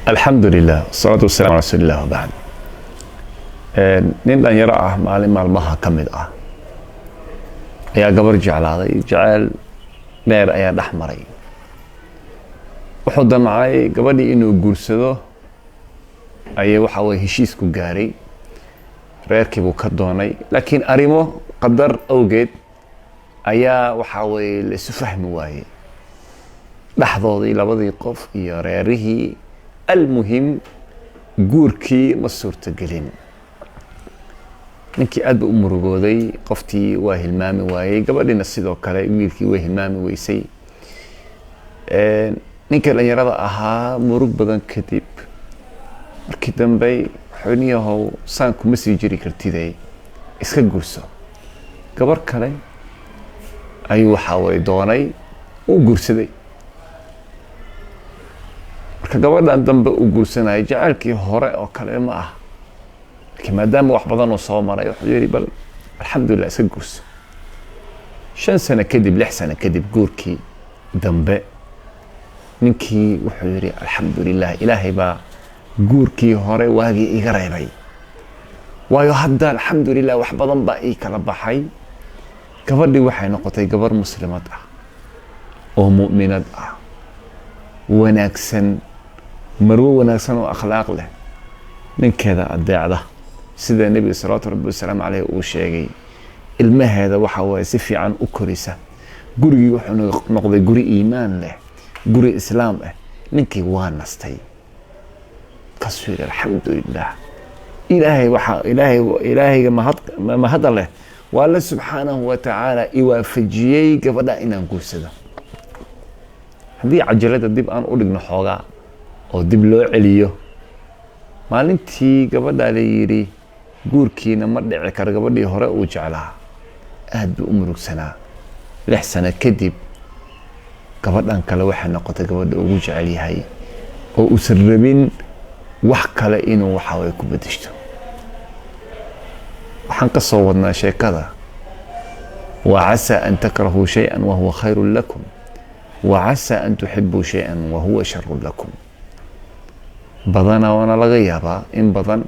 الحمد لله والصلاة والسلام على رسول الله وبعد. nin dhalinyaro ah maalin maalmaha ka mid ah ayaa gabar jeclaaday. jecel dheer ayaa dhex maray. wuxuu damcay gabadhii inuu guursado ayay waxa way heshiis ku gaaray. reerkii buu ka doonay, laakiin arrimo qadar awgeed ayaa waxa way la isu fahmi waayay dhaxdoodii labadii qof iyo reerihii. المهم guurkii ma suurtagelin. ninkii aad buu u murugooday, qoftii waa hilmaami waayey, gabadhiina sidoo kale wiilkii way hilmaami weysay. ninka dhalinyarada ahaa murug badan kadib markii dambe xuniyahow saan kuma sii jiri kartide iska guurso. gabar kale ayuu waxa way doonay uu guursaday. marka gabadhan dambe uu guursanayay jacaylkii hore oo kale ma ah, laakiin maadaama wax badan uu soo maray wuxuu yidhi bal alxamdulilah iska guurso. 5 sano kadib 6 sano kadib guurkii dambe ninkii wuxuu yidhi alxamdulilah, ilaahay baa guurkii hore waagii iga reebay, waayo hadda alxamdulilah wax badan baa ii kala baxay. gabadhii waxay noqotay gabar muslimad ah oo mu'minad ah, wanaagsan, marwo wanaagsan oo akhlaaq leh, ninkeeda adeecda sida nabiga sallallahu alayhi wasallam uu sheegay. ilmaheeda waxa way si fiican u korisa. gurigii wuxuu noqday guri iimaan leh, guri islaam ah. ninkii waa nastay kasoo alxamdulilah. ilaahay ma hada leh walla subhanahu wa ta'ala iwaafajiyay gabadha inaan guursado. haddii cajalada dib aan u dhigno xoogaa oo dib loo celiyo, maalintii gabadha la yidhi guurkiina ma dhici karo, gabadhii hore uu jeclaa aad buu u murugsanaa. 6 sano kadib gabadhan kale waxay noqotay gabadha ugu jecel yahay oo uusan rabin wax kale inuu waxa way ku bedeshto. waxaan ka soo wadnaa sheekada وعسى أن تكرهوا شيئا وهو خير لكم وعسى أن تحبوا شيئا وهو شر لكم. بدنا وانا laga yaabaa in badan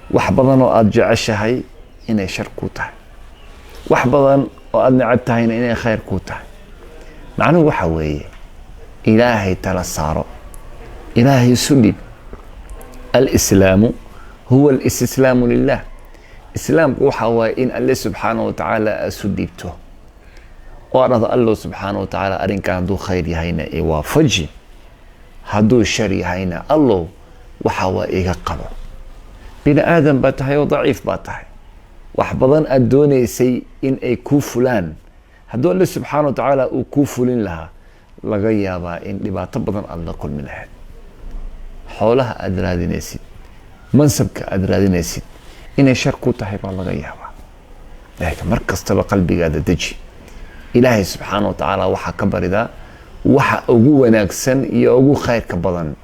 wax badan oo aad jeceshahay inay shar ku tahay, wax badan oo aad neceb tahayna inay khayr ku tahay. macnuhu waxa weeye ilaahay tala saaro, ilaahay sudib. al-islaamu huwa al-istislaamu lillah. islaamku waxa waaye in alle subxaanahu wa tacaala sudibto oo adhahdo allo subxaanahu wa tacaala arrinkan hadduu khayr yahayna iwaafaji, hadduu shar yahayna allow waxa waa iga qabo. bini aadan baa tahay oo daciif baa tahay, wax badan aad doonaysay in ay kuu fulaan. hadduu alle subxaanahu wa tacaala uu kuu fulin lahaa, laga yaabaa in dhibaato badan aad la kulmi lahayd. xoolaha aad raadinaysid, mansabka aad raadinaysid inay shar ku tahay baa laga yaabaa. laakiin mar kastaba qalbigaada deji. ilaahay subxaanahu wa tacaala waxaa ka baridaa waxa ugu wanaagsan iyo ugu khayrka badan.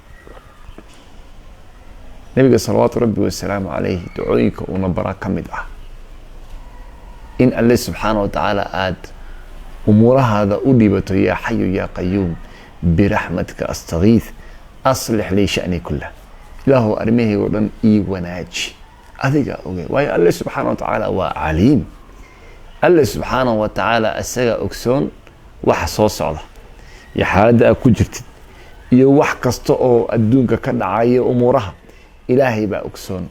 nabiga salawaatu rabbi wasalaamu calayhi ducooyinka uuna baraa ka mid ah in alle subxaanahu wa tacaala aad umuurahaada u dhibato. yaa xayu yaa qayuum biraxmatika astagiith aslix lii sha'ni kullah. ilaahu arrimahayga oo dhan ii wanaaji, adiga oge. waayo alle subxaanahu wa tacaala waa caliim. alle subxaanahu wa tacaala asaga ogsoon waxa soo socda iyo xaaladda aad ku jirtid iyo wax kasta oo adduunka ka dhacaya umuuraha. ilaahay baa ogsoon.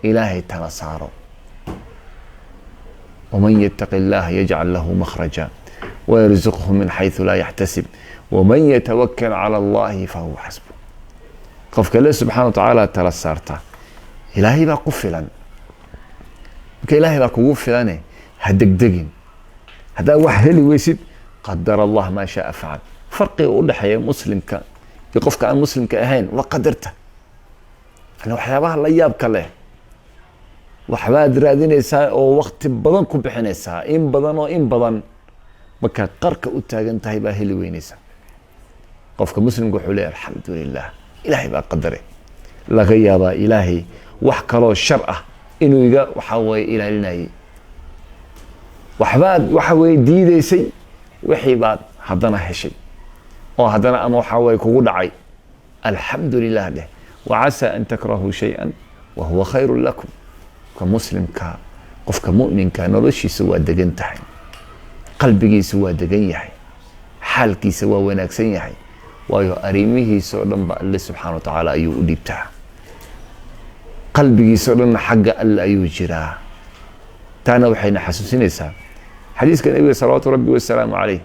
ilaahay tala saaro. waman yattaqi llaha yajcal lahu makhraja wayarzuqhu min xayثu laa yaxtasib waman yatawakkal cala allahi fahuwa xasbu. qofka alle subxaanahu wa tacaala tala saarta, ilaahay baa ku filan. marka ilaahay baa kugu filane ha degdegin. haddaa wax heli weysid qadar allah maa shaa facal. farqiga u dhexeeya muslimka iyo qofka aan muslimka ahayn waa qadarta. waxyaabaha la yaabka leh waxbaad raadinaysaa oo waqti badan ku bixinaysaa, in badan markaad qarka u taagan tahay baa heli weynaysaa. qofka muslimka wuxuu leeyahay alxamdulilah, ilaahay baa qadare. laga yaabaa ilaahay wax kaloo shar ah inuu iga waxa weeye ilaalinayay. waxbaad waxa weeye diidaysay, wixii baad haddana heshay oo haddana ama waxa weeye kugu dhacay. alxamdulilah dheh. وعسى أن تكرهوا شيئا وهو خير لكم. كمسلم قفك مؤمن نولشي سوى دقن تحي قلبي سوى دقن يحي حالكي سوى وناكسن يحي وايو أريميه سؤالن الله سبحانه وتعالى أيو أديبتها قلبي سؤالن حق الله أيو جراه تانا وحين حسوسينيسا حديث كان النبي صلوات ربي والسلام عليه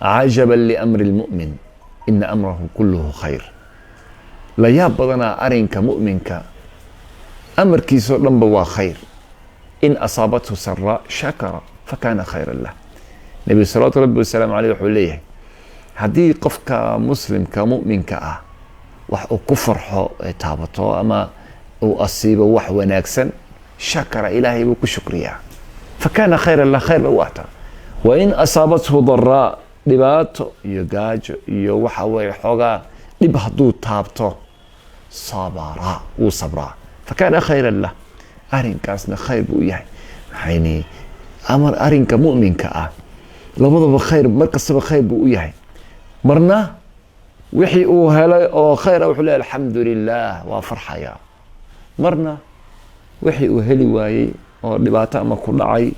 عجبا لأمر المؤمن إن أمره كله خير. لا يابضنا أرنك مؤمنك أمر كيسو لنبوا خير إن أصابته سراء شكر فكان خيرا له. النبي صلى الله عليه وسلم عليه وحوليه هدي قفك مسلم كمؤمن وح كفر تابطه أما أصيب وح وناكسا شكر إلهي بك شكريا فكان خيرا له خير بواتا. وإن أصابته ضراء dhibaato iyo gaajo iyo waxa way xogaa dhib haduu taabto sabara uu sabra fakana khayran lah arinkaasna khayr buu yahay hayni amar arinka mu'minka labadaba khayr markasaba khayr buu yahay marna wixii uu helay oo khayr wuxuu leeyahay alxamdulillah waa farxaya marna wixii uu heli waayay oo dhibaato ama ku dhacay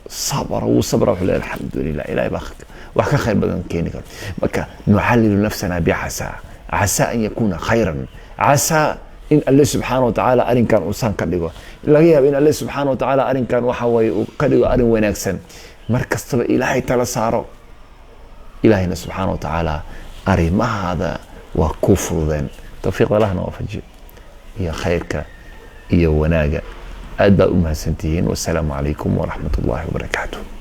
sabra wuxuu leeyahay alxamdulillah ilaahay baa وحكا خير بدن كيني بكا نحلل نفسنا بعسى عسى أن يكون خيرا عسى إن الله سبحانه وتعالى أرين كان أنسان كدغو لغيها بإن الله سبحانه وتعالى أرين كان وحوي كدغو أرين وناكسن مركز طبع إلهي تلسارو إلهينا سبحانه وتعالى أرين ما هذا وكفر ذن توفيق الله نوفجي يا خيرك يا وناقة أدى أمها سنتين والسلام عليكم ورحمة الله وبركاته.